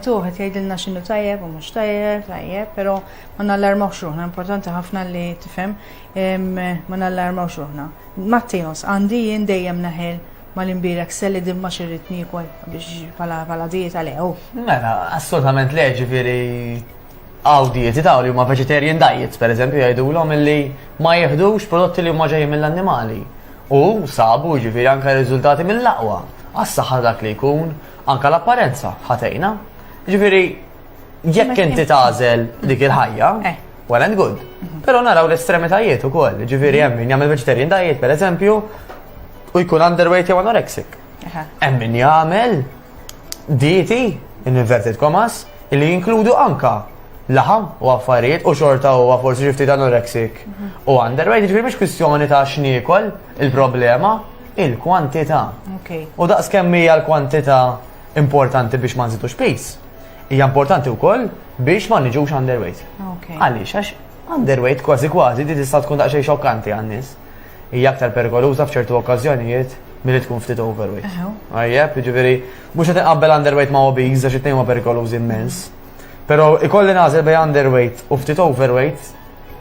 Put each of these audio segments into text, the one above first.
Tuħet jgħidilna x'inhu tajjeb u mhux tajjeb, però ma nallarmawx ruħna, importanti ħafna li tifhem ma nallarmawx ruħna. Mattejos, għandi jien dejjem naħel mal-imbirek selli din ma xirrit niekol biex bħala dieta lew. Mela, assolutament le, ġifieri għaw dieti ta' li huma vegetarian diets, per eżempju, jgħidulhom illi ma jieħdux prodotti li huma ġejjin mill-annimali. U sabu ġifieri anke riżultati mill-aqwa. Għas-saħħa dak li jkun, anke l-apparenza ħatejna. Ġifieri, jekk inti tagħżel dik il-ħajja, well and good. Però naraw l-estremitajiet ukoll. Ġifieri hemm min jagħmel vegetarian diet, pereżempju, u jkun underweight jew anorexic. Hemm min jagħmel dieti, in inverted commas, li jinkludu anka laħam u affarijiet u xorta huwa forsi xi ftit anorexic u underweight. Ġifieri mhix kwistjoni ta' x'niekol il-problema, il-kwantità. U daqskemm hija l-kwantità importanti biex ma nżidux pis. Hija importanti wkoll biex ma niġux underweight. Għaliex għax underweight kważi di tista' tkun daqsxejn xokkanti għan-nies. Hija aktar perikoluża f'ċertu okkażjonijiet milli tkun ftit overweight. Ajjeb, jiġifieri mhux qed inqabbel underweight ma' obese għax it-tnejn huma perikolużi immens. Però ikolli nażel bejn underweight u ftit overweight,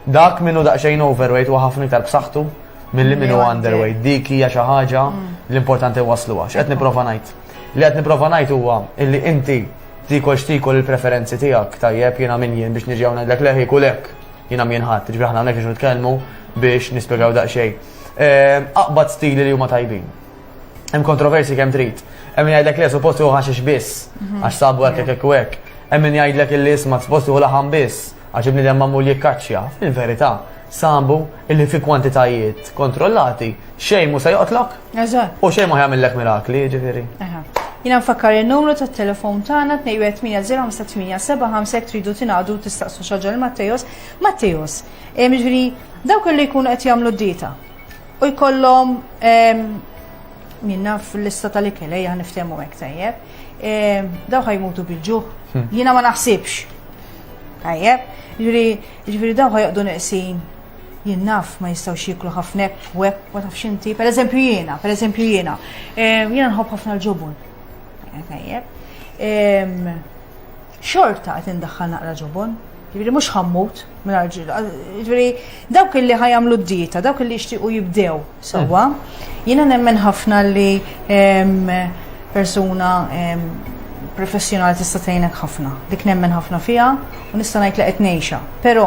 dak minnu daqsxejn overweight huwa ħafna iktar b'saħħtu milli minnu underweight. Dik hija xi ħaġa l-importanti wasluha. X'qed nipprova ngħid? Li qed nipprova ngħid huwa illi inti tikol il-preferenzi tiegħek tajjeb jiena min jien biex niġi ngħidlek leħi kulek jiena min ħadd, ġifieri aħna hawnhekk nitkellmu biex nispjegaw daqsxejn. Aqbad stili li huma tajbin. Hemm kontroversi kemm trid. Hemm min jgħidlek le suppost hu ħaxix biss għax sabu hekk u hekk. Hemm min jgħidlek illi isma' suppost hu laħam biss għax ibniedem magħmul jikkaċċja. Fil-verità sabu illi fi kwantitajiet kontrollati xejn mhu se joqtlok u xejn ma jagħmellek mirakli, ġifieri. Jina nfakkar il-numru ta' telefon tagħna 2805757 tridu tingħadu tistaqsu xaġa l-Mattejos. Mattejos, ġifieri dawk li jkunu qed jagħmlu d-dieta u jkollhom minna fil-lista tal-ikel ejja niftehmu hekk tajjeb. Daw ħajmutu bil-ġuħ. Jiena ma naħsibx. Tajjeb, ġifieri daw ħajqdu neqsin. Jien naf ma jistgħux jieklu ħafna u hekk ma tafx inti. Pereżempju jiena. Jiena nħobb ħafna l-ġubun. Xorta qed indaħħal naqra ġubun, ġifieri mhux ħammut ġifieri dawk illi ħajamlu d-dieta, dawk illi jixtiequ jibdew sewwa. Jiena nemmen ħafna li persuna professjonali tista' tgħinek ħafna. Dik nemmen ħafna fiha u nista' ngħid li qed ngħixha. Però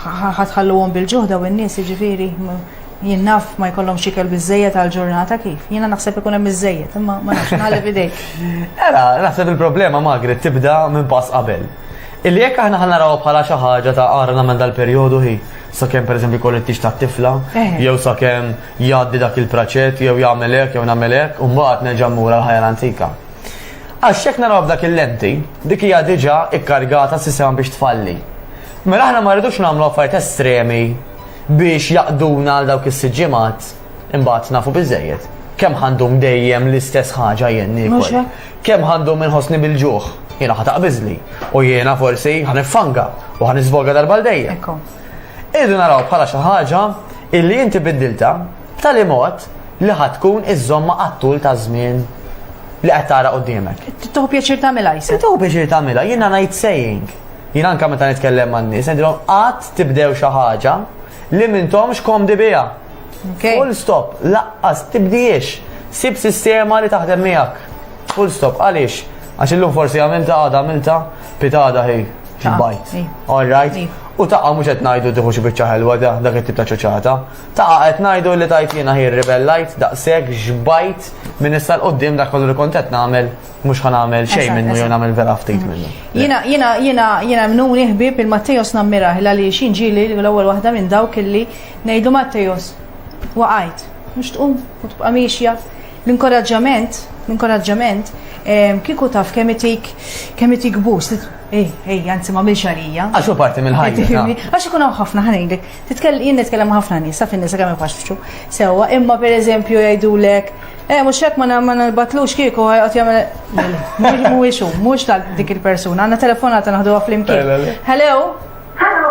ħatħalluhom bil-ġuħda u n-nies jiġifieri jien naf ma jkollhom xikel biżejjed għall-ġurnata kif. Jiena naħseb ikun hemm biżejjed, imma ma nafx nagħleb idejk. Naħseb il-problema Margaret tibda minn pass qabel. Illi jekk aħna ħanaraw bħala xi ħaġa ta' ara nagħmel dal-perjodu hi sakemm pereżempju jkollu t-tix tat-tifla, jew sakemm jgħaddi dak il-praċett, jew jagħmel hekk jew nagħmel hekk, u mbagħad nerġa' mmur għall-ħajja antika. Għax jekk naraw b'dak il-lenti, dik hija diġà ikkarigata s-sistema biex tfalli. Mela aħna ma rridux nagħmlu affarijiet estremi biex jaqduna għal dawk is-siġġimat imbagħad nafu biżejjed. Kemm ħandhom dejjem l-istess ħaġa jien niekol. Kemm ħandhom inħossni bil-ġuħ. Jiena ħataqbiżli u jiena forsi ħanifanga u ħanisvolga darba dejjem. Irridu naraw bħala xi ħaġa illi inti biddilta b'tali mod li ħatkun iż-żomma għat-tul ta' żmien li qed tara quddiemek. Tieħu pjaċir tagħmilha jisa. Tieħu pjaċir tagħmilha. Jiena ngħid saying. Jiena anke meta nitkellem man-nies ngħidilhom qatt tibdew xi ħaġa li m'intomx komdi biha. Full stop, laqqas tibdiex. Sib sistema li taħdem miegħek. Full stop, għaliex? Għax illum forsi għamilta, pitada ħej, ġbajt. All right? U taqqa mhux qed ngħidu tieħu xi biċċa ħelwa dak it-tip ta' ċoċata. Taqqa qed ngħidu li tajt jiena ħi ribellajt daqshekk ġbajt minn issa l-qudiem dak kollu li kont qed nagħmel mhux ħanagħmel xejn minnu jew nagħmel vera ftit minnu. Jiena mnuni ħbieb il-Mattejos nammiraħ għaliex inġieli l-ewwel waħda minn dawk illi ngħidu Mattejos waqgħid mhux tqum u tibqa' mixja. L-inkoraġġament kieku taf kemm itik boost. Anzi ma milxarija. Għax hu parti mill-ħajja. Għax ikun hawn ħafna ħanejdek. Jien nitkellem ħafna nies, taf in-nies kemm ifaxxu. Sewwa, imma pereżempju jgħidulek mhux hekk ma nbatlux kieku ħajqgħod jagħmel mhuwiex hu, mhux dik il-persuna. Għandna telefonata naħduha flimkien. Hello? Hello,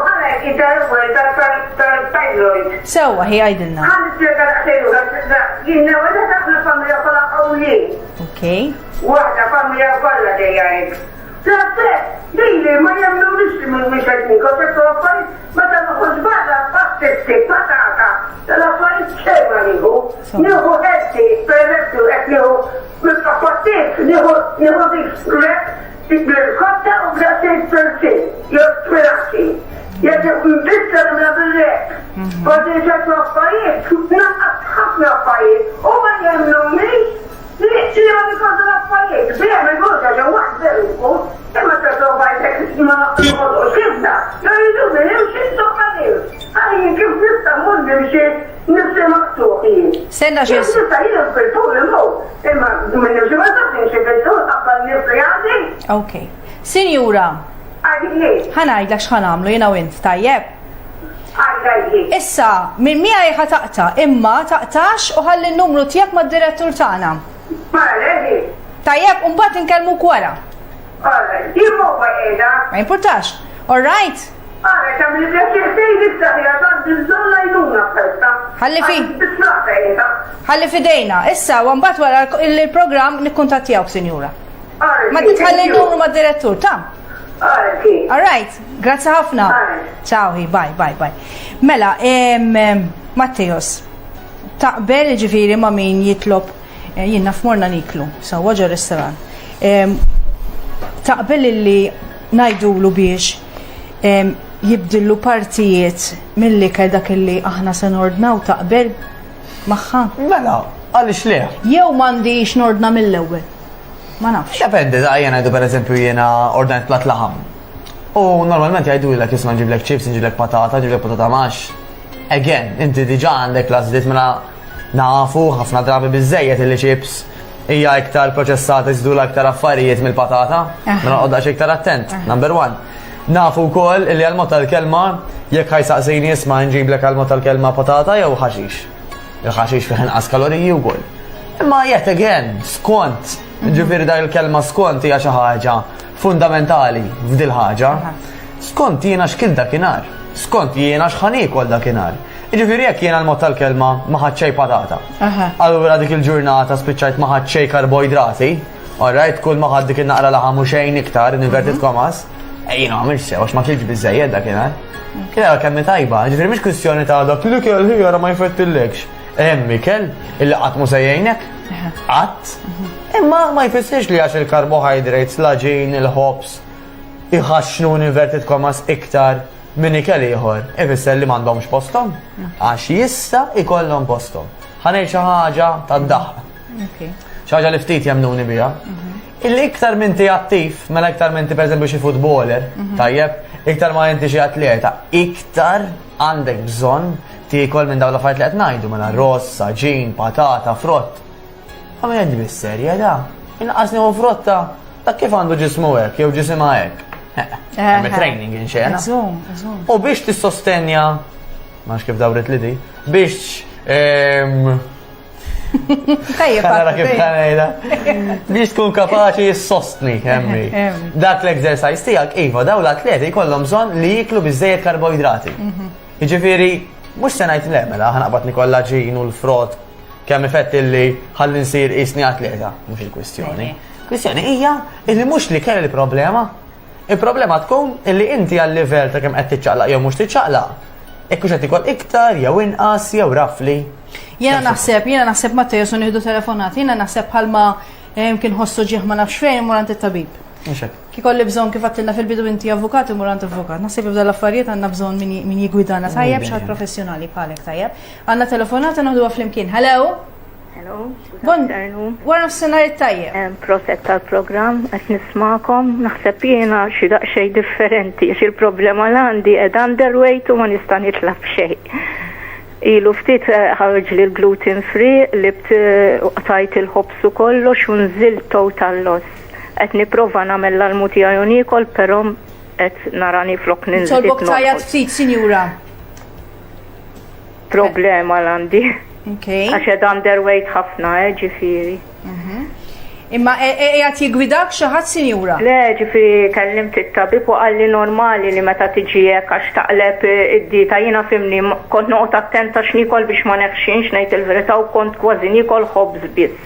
ita tal-thyroid. Sewa, hi għajdilna. Għandi t-tjega d-għaxejju, jinna għadda taħna familja kolla għawjien. Okay. Waħda familja kolla dejjajk. Lili, ma jemnu nisli minn miexajtni, koset l-affari, ma ta' barra pastetti, patata, l-affari ċema niħu, niħu għeddi, per eżempju, għed niħu, mill-kappatit, niħu dik rek, bil-kotta u għasejt per-sin, jew spirati. Jgħed bissa l-mla bil-rek. Għaddi ċatu affarijiet, naqqat ħafna affarijiet, u ma jemnu miex, li għani kodu l-affarijiet, bieħ me għoda ġa waħda l-ku, imma ta' t-għobajtek ma għodu xibda, jgħiduni, jgħu xibda għalli kif nista mundi biex nifsi maqtuħi. Senna xie. Kif nista jgħu fil-tul imma, imma minn nifsi ma tafni xie fil-tul, għabbal nifsi għadi. Ok. Sinjura, Għadi ħanajdlek xħanamlu jena u int, tajjeb? għadi. Issa, minn mija jħa taqta, imma taqtax u ħalli n-numru tijak ma d-direttur taqna. Għadi. Tajjeb, un-bat nkellmu kwara. Għadi. Jimmu għeda. Ma importax. All right? Għadi, ta' minn il-għasir sejdi s-saħja, ta' d-zolla jnuna festa. Ħalli fi. Bisfrata jgħida. Ħalli fidejna. Issa, u mbagħad wara il-programm nikkuntattjawk, sinjura. Ma titħalli n-numru ma d-direttur, ta'? All right, grazzi ħafna. Ciao, bye, bye, bye. Mela, Mattejos, taqbel ġifiri ma min jitlob, jinna f'morna niklu, sa' waġa restoran. Taqbel li najdulu biex jibdillu partijiet mill-li kell dak li aħna se nordnaw taqbel maħħa. Mela, għalix le? Jew m'għandix nordna mill-ewwel. Ma nafx. Dependi, da' jena għajdu per eżempju jena ordnajt plat laħam. U normalment jgħidu l-għak jisma nġiblek chips, nġiblek patata max. Again, inti diġa għandek lażdiet mela nafu ħafna drabi bizzejiet illi chips hija iktar proċessata jizdu l-iktar affarijiet mill-patata. Mela għoddax iktar attent, number one. Nafu wkoll illi għal-mod tal-kelma jekk ħajsaqsejni jisma nġiblek għal-mod tal-kelma patata jew ħaxix. Il-ħaxix fih inqas kaloriji wkoll. Imma yet again, skont. Ġifiri da il-kelma skont hija xi ħaġa fundamentali f'dil ħaġa. Skont jiena x'kien dakinhar. Skont jiena x'ħanikol dakinhar. Ġifiri jekk jiena l-mod tal-kelma ma ħadx patata. Allura dik il-ġurnata spiċċajt ma ħadx karboidrati. Alright, kull ma ħadd dik in-naqra laħam u xejn iktar inverted commas. Jiena ma sew għax ma kilx biżejjed dakinhar. Kien kemm tajba, ġifiri mhix kwistjoni ta' dak li kell ħira ma jfettilekx. Mikel, illi qatt mu sejjejnek. Qatt. Imma ma jfissirx li għax il-carbohydrates, l-ġin, il-hops, iħaxnu inverted commas iktar minn ikel ieħor. Ifisser li m'għandhomx postom. Għax jista' ikollhom postom. Ħanej xi ħaġa tad-daħħa. Xi ħaġa li ftit jemnuni biha. Illi iktar minn ti attiv, mela iktar minn ti pereżempju xi footballer, tajjeb, iktar ma inti xi atleta, iktar għandek bżonn tiekol minn dawn l-affarijiet li qed ngħidu mela rossa, ġin, patata, frott. Għam jgħaddi bis-serja da, inqasni u frotta, ta' kif għandu ġismu hekk, jew ġisima hekk. Għamil training inxena. U biex tissostenja, maħx kif dawret li di, biex biex tkun kapaċi jissostni, emmi. Dak l-exercise tijak, iva, daw l-atleti jkollhom bżonn li jiklu biżżejjed karboidrati. Jiġifieri, mhux se ngħid le mela ħanaqbad nikollha ġin u l-frott kemm ifett illi ħalli nsir isni atleta, mhux il-kwistjoni. Kwistjoni hija illi mhux li kelli problema. Il-problema tkun illi inti għal-livell ta' kemm qed tiċċaqlaq jew mhux tiċċaqlaq. Hekk hux qed ikol iktar jew inqas jew rafli. Jiena naħseb Mattejos u nieħdu telefonat, jiena naħseb bħalma ymkien ħossu ġieħ ma nafx fejn imur it-tabib. Kikolli bżon kif għattilna fil-bidu inti avukati murant avukat. Nasib f'dal l-affarijiet għanna bżon min jigwidana tajjeb xaħat professjonali bħalek tajjeb. Għanna telefonata noħdu għaflimkien. Hello? Hello, Bon, wara nofsinhar tajjeb. Proset tal-program, għet nismakom, naħseb jena xi daqsxejn differenti, xi l-problema l-għandi ed underweight u ma nista' nitlab xejn. Ilu ftit ħarġ li l-gluten free, li tajt il-ħobs u kollox u nżilt total loss. Qed nipprova nagħmel l-almu tiegħi nikol, però qed narani flok ninżid. Tolbok tajjat ftit, sinjura. Problema l-għandi. Okay. Għax qed underweight ħafna, ġifieri. Imma jgħat jigwidak xaħat sinjura. Le, ġifiri kellimt it-tabib u għalli normali li meta tiġi hekk għax taqleb id-dieta jiena fimni kont noqgħod attenta x'nikol biex ma neħxinx ngħid il-verità u kont kważi nikol ħobż biss.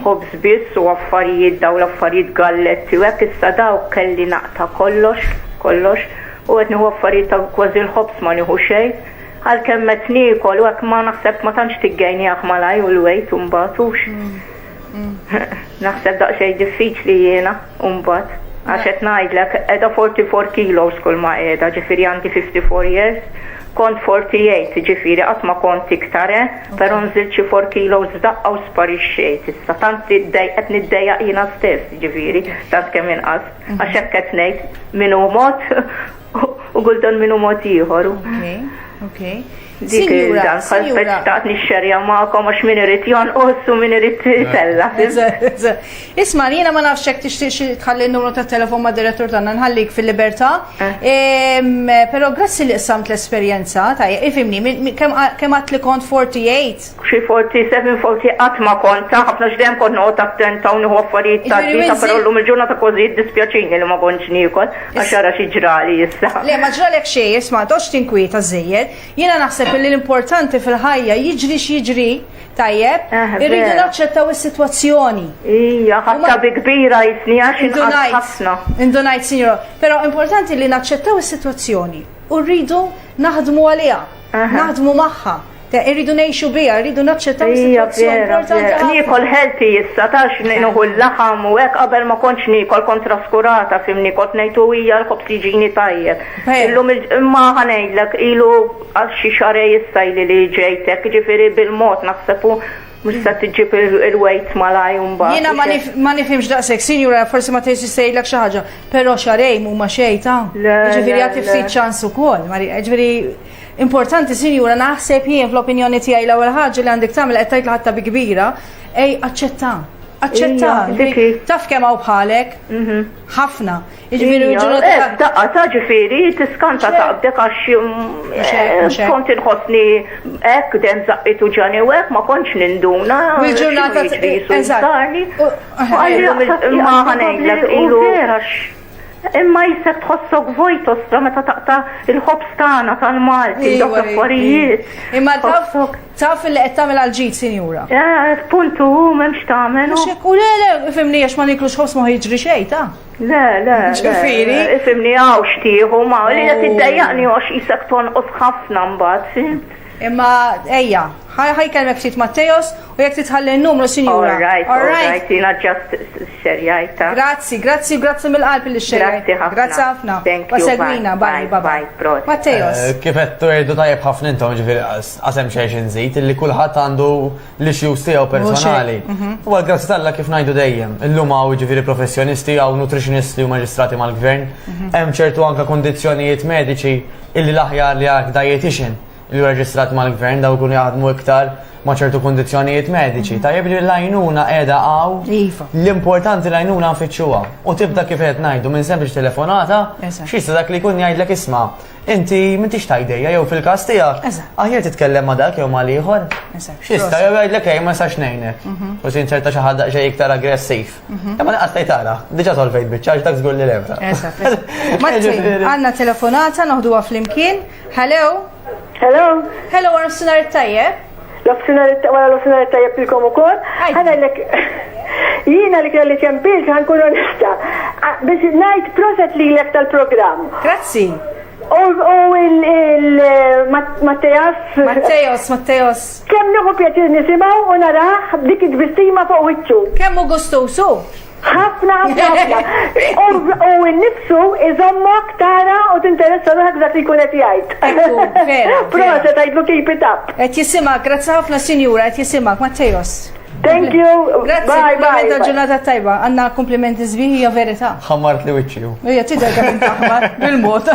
Ħobż biss u affarijiet daw l-affarijiet galletti u hekk issa daw kelli naqta kollox u qed nieħu affarijiet ta' kważi l-ħobż ma nieħu xejn. Għalkemm qed nikol u hekk ma naħseb ma tantx tiggejnieh malaj u l-wejt u mbagħadux. Naħseb daqsxejn diffiċli jiena mbagħad għax qed ngħidlek qiegħda 44 kilos kull ma qiegħda ġifieri għandi 54 years, kont 48 ġifieri qatt ma kont iktar però nżilt xi 4 kilos daqqa u sparixxejt issa tant qed niddejjaq jiena stess ġifieri tant kemm inqas għax hekk qed ngħid min hu mod u guldan min hu mod ieħor. Okay. Dik dan xtaqt nixxerja magħkom għax min irid jonqos u min irid tella. Isma' jiena ma nafx hekk tixtieq tħalli n-numru tat-telefon ma' direttur tagħna nħallik fil-libertà. Però grazzi li qsamt l-esperjenza tajjeb ifhimni kemm għad li kont 48? Xi 47 40 qatt ma kont ħafna x'dejjem kont noqgħod attenta u nieħu affarijiet tad-dieta però llum il-ġurnata kważi jiddispjaċini li ma kontx niekol għax ara xi ġrali issa. Le ma ġralek xejn isma' tox tinkwieta żejjed. Jiena naħseb li l-importanti fil-ħajja jiġri x'jiġri tajjeb, irridu naċċettaw is-sitwazzjoni. Ija, ħatta bi kbira jisni għax inqas ħafna. Indunajt, sinjora, però importanti li naċċettaw is-sitwazzjoni u rridu naħdmu għaliha, naħdmu magħha. Irridu ngħixu biha, irridu naċċettaw is-sitwazzjoni importanti. Niekol healthy issa tax nieħu l-laħam u hekk qabel ma kontx niekol kont traskurata fimni kont ngħidu hija l-ħobż jiġini tajjeb. Illum imma ħanejdlek ilu għal xi xarej issa li ġejtek, ġifieri bil-mod naħseb mhux se tiġib il-weight malaj mbagħad. Jiena ma nifhimx daqshekk, sinjura, forsi ma tgħidx tgħidlek xi ħaġa, però xarej huma xejn ta'. Ġifieri għad ftit ċans ukoll, ġifieri importanti sinjura naħseb jien fl-opinjoni tiegħi l-ewwel ħaġa li għandek tagħmel qed tgħid ħatta bi kbira, aċċetta. Taf kemm hawn bħalek? Ħafna. Jiġifieri daqqa ta' ġifieri tiskanta taqbdek għax kont inħossni hekk dejjem żaqqitu ġani u hekk ma kontx ninduna. Il-ġurnata ma ħanejdlek ilu imma jisek tħossok vojtos meta taqta il-ħobs tagħna tal-Malti dak affarijiet. Imma taf li qed tagħmel għal-ġid, sinjura. Puntu m'hemmx tagħmel. Mhux hekk u le ifhimni għax ma niklux ħobs ma jiġri xejn ta'. Le. Ġifieri. Ifhimni hawn xtieħu ma li qed tiddejjaqni għax isek tonqos ħafna mbagħad. Imma ejja, ħajkelmek ftit Mattejos u jekk titħalli n-numru sinjura. All right, jiena ġast xerjajta. Grazzi mill-qalb li xerjajta. Grazzi ħafna. Segwina, bye. Mattejos. Kif qed turdu tajjeb ħafna intom ġifieri qasem xejn inżid illi kulħadd għandu l-issues tiegħu personali. U grazzi talla kif ngħidu dejjem. Illum hawn ġifieri professjonisti hawn nutrizzjonisti u maġistrati mal-gvern. Hemm ċertu anke kundizzjonijiet mediċi illi l-aħjar li għak dietitian li reġistrat mal-gvern daw kun jaħdmu iktar ma' ċertu kondizzjonijiet mediċi. Tajjeb li l-għajnuna qiegħda hawn l-importanti l-għajnuna nfittxuha. U tibda kif qed ngħidu minn sempliċi telefonata, x'issa dak li jkun jgħidlek isma' inti m'intix tajdejja jew fil-każ tiegħek aħjar titkellem ma' dak jew mal ieħor. X'issa jew jgħidlek ma sax ngħinek. U sinċerta xi ħadd xejn iktar aggressiv. Imma naqas tara, diġà solvejt biċċa dak żgur li lebda. Għandna telefonata noħduha flimkien. Hello, għarf sinar tajjeb? L-ofsinar tajjeb il-kom u kol. Għana jina li kelli ċembil ħankun onesta. Biex najt proset li l-ek tal-program. Grazzi. U il-Mattejos. Kemm nuħu pjaċir nisimaw u naraħ dik id-bistima fuq wiċċu. Kemm u gustusu? ħafna. U n-nifsu iżommok tara u tinteressa ruħak dak li kunet jgħid. Proset għajdlu keep it up. Qed jisimak, grazzi ħafna sinjura, qed jisimak Mattejos. Thank you. Grazie, bye. Ġurnata tajba. Għanna komplimenti zbiħi hija verità. Ħammart li wiċċju. Hija tidher kemm taħmar bil-mod.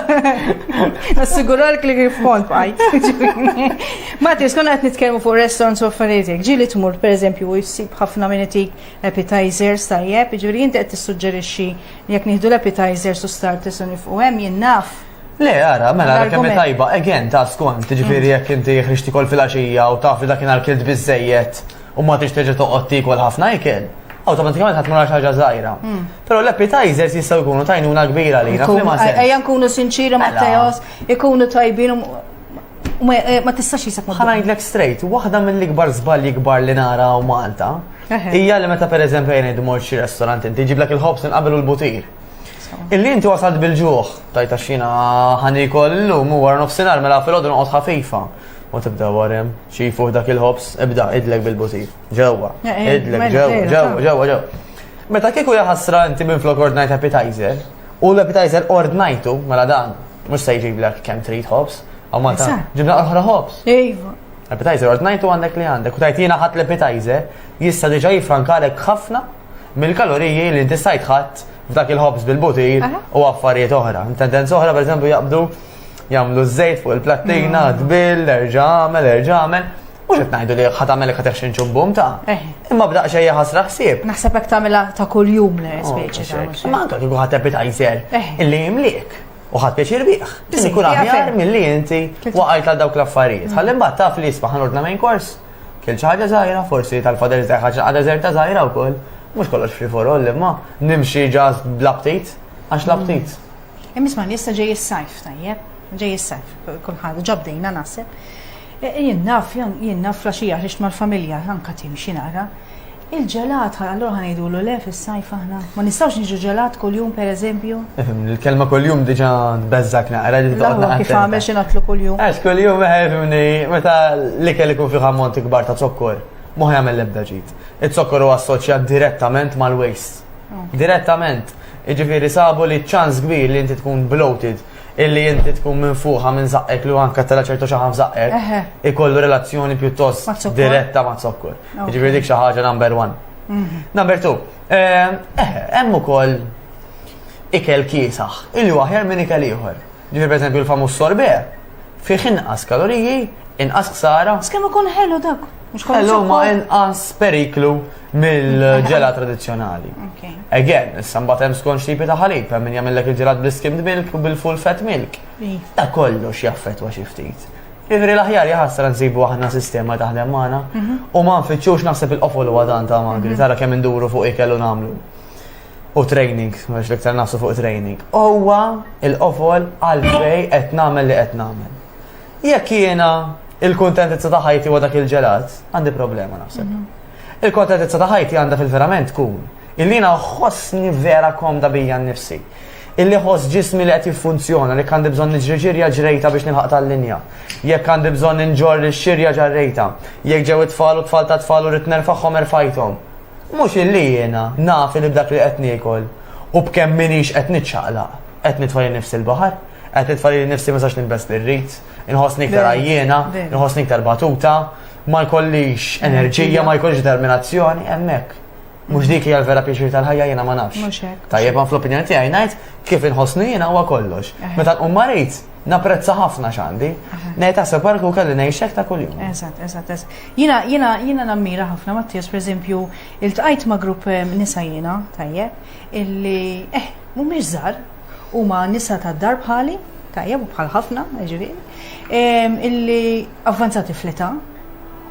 Nassiguralk li kif kont bajt. Mattis, konna qed nitkellmu fuq restaurants u affarijiet. Ġieli tmur pereżempju u jsib ħafna minn itik appetizers tajjeb, jiġifieri inti qed tissuġġerixxi li jekk nieħdu l-appetizers u starters u nifqu hemm jien naf. Le, ara, mela, kemm tajba, again, ta' skont, ġifieri jekk inti ħriġ tikol fil-għaxija u taf li dakinhar kilt biżejjed u ma tix teġa toqgħod tikol ħafna ikel. automatikament ħadd mara ħaġa żgħira. Però l-appetizers jistgħu jkunu tajnuna kbira lina f'liema sens. Ejja nkunu sinċiri Mattejos, ikunu tajbin ma tistax jisak ma. Ħanajdlek straight, waħda mill-ikbar żbalji kbar li nara u Malta hija li meta pereżempju jien idmur xi restorant inti jġiblek il-ħobs inqabel u l-butir. Illi inti wasalt bil-ġuħ, tajta xina ħanikol l-lum u għar nofsinar mela fil-ħodu nqot ħafifa. U tibda warem, xifu dak il-ħobs, ibda, idlek bil-butir. Ġewa, idlek, ġewa. Meta kieku jaħasra inti minn flok ordinate appetizer, u l-appetizer ordinajtu, mela dan, mux se jġiblek kem trid ħobs, għaw Malta, ġibna oħra ħobs. Appetizer ordinajtu għandek li għandek, u tajtina ħat l-appetizer, jissa diġa jifrankalek ħafna mill-kaloriji li inti stajt ħadd f'dak il-ħobs bil-butir u affarijiet oħra. Tendenza oħra pereżempju jaqbdu jagħmlu żejt fuq il-plattina, tbil, erġamel. Mhux qed ngħidu li ħadd tagħmel ħadd eħxin ċumbum ta'. Imma bdaq xejn ħasra ħsieb. Naħseb hekk tagħmilha ta' kuljum li speċi ta'. Ma anke kieku ħadd appetizer illi jimliek u ħadd pjaċir bih. Din ikun aħjar milli inti waqgħet għal dawk l-affarijiet. Ħalli mbagħad taf li jisma' ħanordna main course. Kien xi ħaġa żgħira, forsi tal-fader żgħir ħaġa deżerta żgħira wkoll. Mux kollox free for all, imma nimxi ġaz bl-update, għax l-update. Immisma, jista ġej is-sajf, tajjeb, ġej is-sajf, kulħadd ġabdejna naħseb. Jien naf flaxija ħriġt mal-familja, anka timxi nara. Il-ġelat, allura ħanidulu le fis-sajf aħna. Ma nistgħux niġu ġelat kuljum pereżempju. Il-kelma kuljum diġà tbeżżak naqra li toqgħod kif għamel xi nagħtlu kuljum. Għax kuljum fimni meta l-ikel ikun fih ammonti kbar ta' zokkor, ma jagħmel l-ebda ġid. Il-zokkor huwa assoċjat direttament mal-waste. Direttament. Jiġifieri sabu li ċans kbir li inti tkun bloated, illi inti tkun minn fuqha minn zaqqek li anke tela ċertu xi ħadd zaqqek, ikollu relazzjoni pjuttost diretta ma' zokkor. Jiġifieri dik xi ħaġa number one. Number two, hemm ukoll ikel kiesaħ, illi huwa aħjar minn ikel ieħor. Ġifieri pereżempju l-famuż sorbet fih inqas kaloriji, inqas ħsara. Skemm ikun ħelu dak. Hello ma inqas periklu mill-ġela tradizzjonali. Again, issa mbagħad hemm skonx tipi ta' ħalib, hemm min jagħmellek il-ġelat bl-skimmed milk u bil-full fat milk. Da kollox jaffettwa xi ftit. Jiġri l-aħjar jaħsar nsibu aħna sistema taħdem magħna u ma nfittxux naħseb il-qofol huwa dan ta' magri, tara kemm induru fuq ikel u nagħmlu. U training, għax l-iktar nafsu fuq training. Huwa il-qofol għalfej qed nagħmel li qed nagħmel. Jekk jiena il-kontentizza ta' ħajti u dak il-ġelat, għandi problema naħseb. Il-kontentizza ta' ħajti għandha fil-verament tkun illi jiena ħossni vera komda bija nnifsi. Illi ħoss ġismi li qed jiffunzjona, li għandi bżonn niġri ġirja ġrejta biex nilħaq tal-linja. Jekk għandi bżonn inġorri x-xirja ġarrejta. Jekk ġew it-tfal u tfal ta' tfal u rid nerfagħhom erfajthom. Mhux illi jiena naf li b'dak li qed niekol u b'kemm minix qed niċċaqlaq, qed nitfali nifsi l-baħar, qed nitfali nifsi ma sax nilbes l-rit. Inħossni iktar għajjena, inħossni iktar batuta, ma jkollix enerġija, ma jkollix determinazzjoni, hemmhekk. Mhux dik hija l-vera pjaċir tal-ħajja jiena ma nafx. Tajjeb ma fl-opinjoni tiegħi ngħid kif inħossni jiena huwa kollox. Meta nqum marit, napprezza ħafna x'għandi. Ngħid taħseb parku kelli ngħixek ta' kuljum. Eżatt. Jiena nammira ħafna Mattias, pereżempju, iltqajt ma' grupp nisa jiena, tajjeb, illi mhumiex żgħar huma nisa tad-dar bħali, tajjeb u bħal ħafna, ġifieri. Illi avvanzati fl-età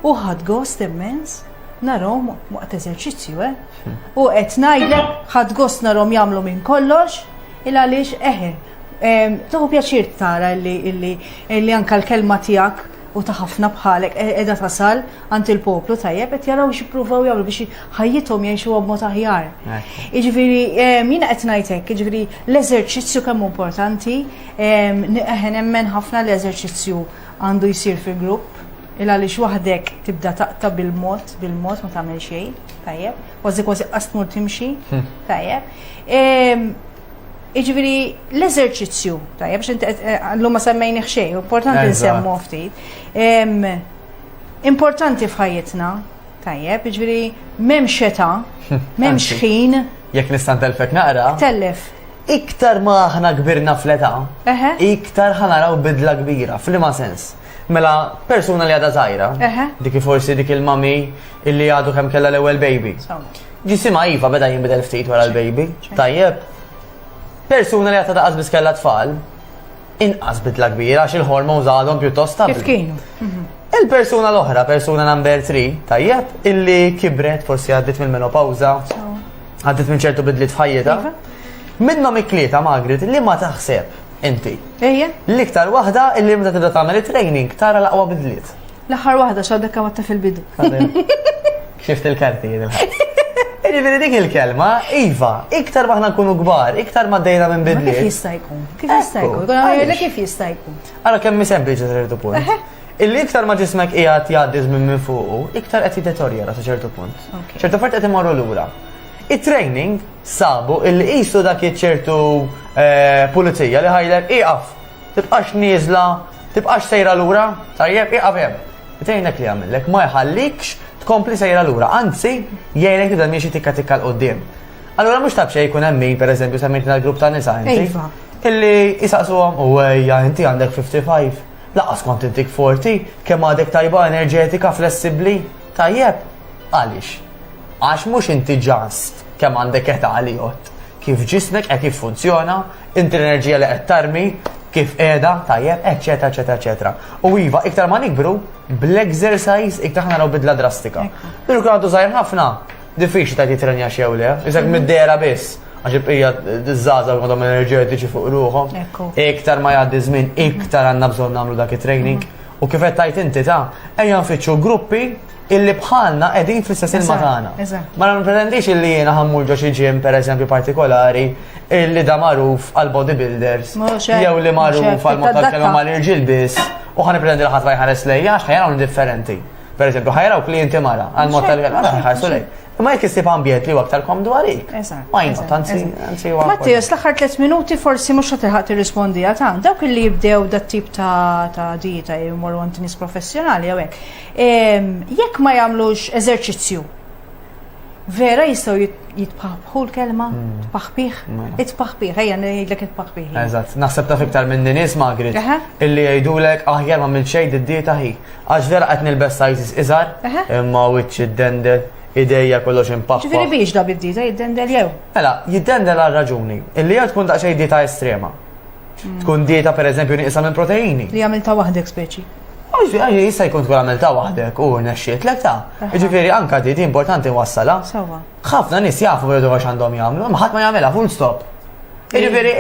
u ħadd gost immens narhom waqt eżerċizzju u qed ngħidlek ħadd gost narhom jagħmlu minn kollox il għaliex tieħu pjaċir tara illi anke l-kelma tiegħek u ta' ħafna bħalek qiegħda tasal għand il-poplu tajjeb qed jaraw jippruvaw jagħmlu biex ħajjithom jgħixu b'mod aħjar. Jiġifieri jiena qed ngħid hekk, jiġifieri l-eżerċizzju kemm importanti, nemmen ħafna l-eżerċizzju għandu jsir fil-grupp. Għaliex waħdek tibda taqta bil-mod ma tagħmel xejn, tajjeb, kważi qas tmur timxi, tajjeb. Jiġifieri l-eżerċizzju, tajjeb, biex inti llum ma semmejnih xejn, importanti nsemmu ftit. Importanti f'ħajjitna, tajjeb, jiġifieri m'hemmx età, m'hemmx ħin. Jekk nista' ntelfek naqra. Tellef. Iktar ma aħna kbirna fl-età, iktar ħanaraw bidla kbira, f'liema sens. Mela persuna li għadha żgħira, dik forsi dik il-mami illi għadu kemm kellha l-ewwel baby. Ġisimha iva beda jinbidel ftit wara l-baby. Tajjeb. Persuna li għadha daqas biss kellha tfal, inqas bidla kbira għax il-hormones għadhom pjuttost stabbli. Kif kienu? Il-persuna l-oħra, persuna number 3, tajjeb, illi kibret forsi għaddit mill-menopawża, Għaddit minn ċertu bidliet f'ħajjita. Minnhom il-tlieta Margaret li ma taħseb inti. Ejja. L-iktar waħda illi meta tibda tagħmel it-training tara l-aqwa bidliet. L-aħħar waħda x'għadek għatta fil-bidu. Xift il-karti Ġifieri dik il-kelma, iva, iktar maħna nkunu kbar, iktar ma dejna minn Kif bidliet. jista' jkun? Kif jista' jkun? Għalek kif jista' jkun? Ara kemm mi sempliċi ċertu punt. Illi iktar ma ġismek qiegħed jgħaddiż minn fuqu, iktar qed jiddetorjera sa ċertu punt. ċertu fort qed imorru lura. Il-training sabu illi qisu dak ċertu pulizija li ħajlek iqaf, tibqax nieżla, tibqax sejra lura, tajjeb iqaf hemm. Il-training li għamillek ma jħallikx tkompli sejra lura, anzi jgħidlek tibda miexi tikka l-qoddim. Allura mhux tab xejn jkun hemm min pereżempju semmejtna l-grupp ta' nisa inti. Illi jisaqsuhom u ejja inti għandek 55. Laqas kont intik 40, kemm għadek tajba enerġetika, flessibbli. Tajjeb, għaliex? Għax mhux inti ġast kemm għandek qed għalijot. Kif ġismek qed kif funzjona, inti l-enerġija li qed tarmi, kif qiegħda, tajjeb, eċetera, eċetera, eċetera. U iva, iktar ma nikbru, bl-exercise iktar naraw bidla drastika. Biru kien għandu żgħir ħafna, diffiċli ta' jitrenja xew le, iżek mid-dera biss. Għax il-bqija d-żaza għadhom enerġetiċi fuq ruħom. Iktar ma jgħaddi żmien, iktar għandna bżonn nagħmlu dak it-training. U kif qed tajt inti ta' ejja nfittxu gruppi illi bħalna qegħdin fl-istess ilma tagħna. Ma nipretendix illi jiena ħammur ġo xi ġim pereżempju partikolari illi da magħruf għal bodybuilders jew li magħruf għal mod tal-kelma mal-irġiel biss u ħanipretendi li ħadd ma jħares lejja għax ħajraw differenti. Pereżempju ħajraw klijenti mara għal mod tal-kelma ħarsu lej. Ma jek jistib ambjent li u aktar komdu għalik. Majna, tanzi u Matteo, s-laħħar 3 minuti forsi mux ħatilħat tirrispondi għatan. Dawk li jibdew dat tip ta' dieta jumorru għanti nis professjonali għawek. Jekk ma jamlux eżerċizzju, vera jistaw jitpaħbħu l-kelma? Tpaħbħiħ? Itpaħbħiħ, ejja jgħidlek itpaħbħiħ. Eżat, naħseb ta' fiktar minn nis Margaret, illi jgħidulek aħjar ma mil-ċej d-dieta hi. Għax vera għet nil-best sizes iżar, imma wiċċ id-dendel, ideja kollox impaħħa. Ġifieri biex da bid-dieta jiddendel jew? Mela, jiddendel għal raġuni. Illi jew tkun daqsxejn dieta estrema. Tkun dieta pereżempju nieqsa minn proteini. Li għamilta waħdek speċi. Jista' jkun tkun għamilta waħdek u nexxiet lek ta'. Ġifieri anke dieti importanti wassala. Sawa. Ħafna nies jafu vedu għax għandhom jagħmlu, ma ħadd ma jagħmilha full stop. Ġifieri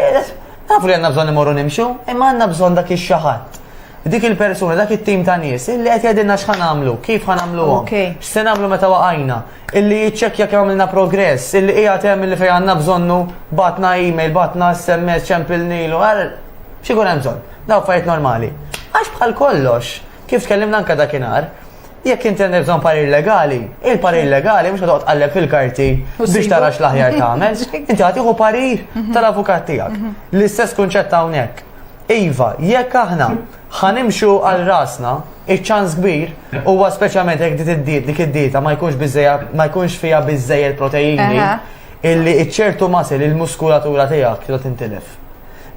nafu li għandna bżonn imorru nimxu, imma għandna bżonn dak ix-xaħat. Dik il-persuna, dak it-tim ta' nies, illi qed jgħidilna x'ħan nagħmlu, kif ħan nagħmluhom, x'se nagħmlu meta waqajna, illi jiċċekkja kemm għamilna progress, illi qiegħed hemm illi fejn għandna bżonnu batna email, batna SMS, ċempilnilu, x'ikun hemm bżonn. Daw affarijiet normali. Għax bħal kollox, kif tkellimna anke dakinhar, jekk inti għandek bżonn parir legali, il-parir legali mhux ħadd tqalleb fil-karti biex tara x'l-aħjar tagħmel, inti ħadd tieħu parir tal-avukat tiegħek. L-istess kunċett hawnhekk. Iva, jekk aħna ħanimxu għal rasna, iċ-ċans kbir huwa speċjalment jekk dik id-dieta ma jkunx fiha biżżejjed proteini illi ċertu masel il-muskulatura tiegħek trid tintilef.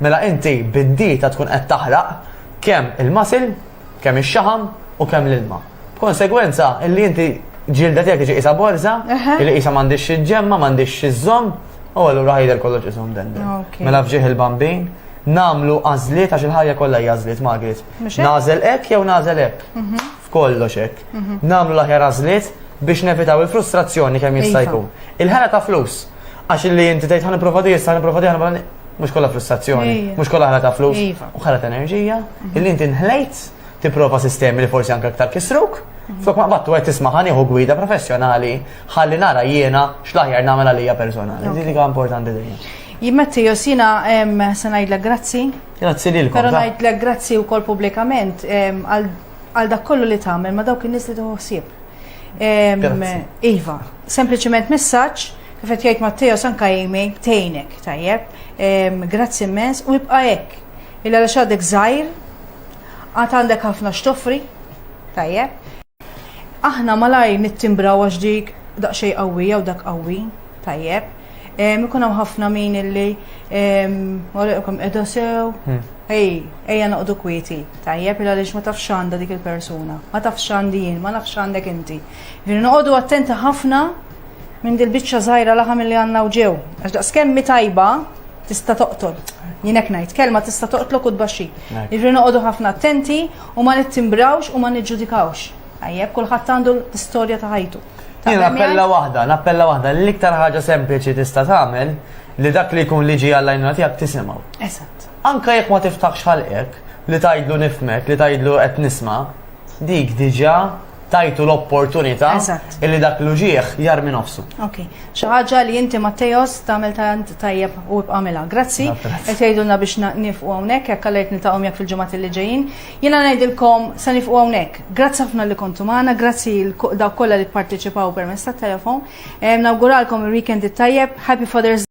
Mela inti bid-dieta tkun qed taħraq kemm il-masel, kemm ix-xaħam u kemm l-ilma. B'konsegwenza illi inti ġilda tiegħek tiġi qisha borża, illi qisha m'għandix iġġemma, m'għandix iżżomm, u allura ħajder kollox ishom dendel. Mela fġieħ il-bambin namlu għażliet għax il-ħajja kollha hija għażliet Margaret. Nażel hekk jew nażel hekk. F'kollox hekk. Namlu l-aħjar għażliet biex nevitaw il-frustrazzjoni kemm jista' jkun. Il-ħela ta' flus. Għax illi inti tgħid ħanipprova di issa ħanipprova di mhux kollha frustrazzjoni, mhux kollha ħela ta' flus, u ħela ta' enerġija, illi inti nħlejt tipprova sistemi li forsi anke aktar kisruk. Flok ma battu għed tisma' ħanieħu gwida professjonali ħalli nara jiena x'l-aħjar nagħmel għalija personali. Dik hija importanti dejjem. Matteo, sina se ngħidlek grazzi. Grazzi lilkom. Però ngħidlek grazzi wkoll pubblikament għal dak kollu li tagħmel ma dawk in-nies li tħossib. Iva, sempliċement messaġġ kif qed jgħid Matteo sanka email tgħinek, tajjeb. Grazzi immens u jibqa' hekk. Illa għaliex għadek żgħir, għad għandek ħafna x'toffri, tajjeb. Aħna malaj nittimbraw għax dik daqsxejn qawwija u dak qawwi, tajjeb. Ikun hemm ħafna min illi wara edha sew. Ejja noqdu kwieti. Tajjeb il għaliex ma tafx għandha dik il-persuna, ma tafx għandi jien, ma nafx għandek inti. Ġifieri noqogħdu attenti ħafna minn dil-biċċa żgħira laħam illi għandna u ġew. Għax daqskemmi tajba tista' toqtol. Jien hekk ngħid, kelma tista' toqtlok u tbaxxi. Ġifieri noqogħdu ħafna attenti u ma nittimbrawx u ma niġġudikawx. Tajjeb, kulħadd għandu l-istorja ta' ħajtu. Nappella waħda, l-iktar ħaġa sempliċi tista' tagħmel li dak li jkun liġi għall-għajnuna tiegħek tisimgħu. Eżatt. Anka jekk ma tiftaħx ħalqek, li tgħidlu nifmek, li tgħidlu qed nisma', dik diġà tajtu l-opportunità illi dak l-uġieħ jarmi nofsu. Ok, xi ħaġa li inti Mattejos tagħmel tajjeb u bqamilha. Grazzi. Qed jgħidulna biex nifqu hawnhekk jekk għalejt niltaqgħu miegħek fil-ġimgħat li ġejjin. Jiena ngħidilkom se nifqu hawnhekk. Grazzi ħafna li kontu magħna, grazzi dawk kollha li pparteċipaw permezz tat-telefon. Nawguralkom il-weekend it-tajjeb. Happy Father's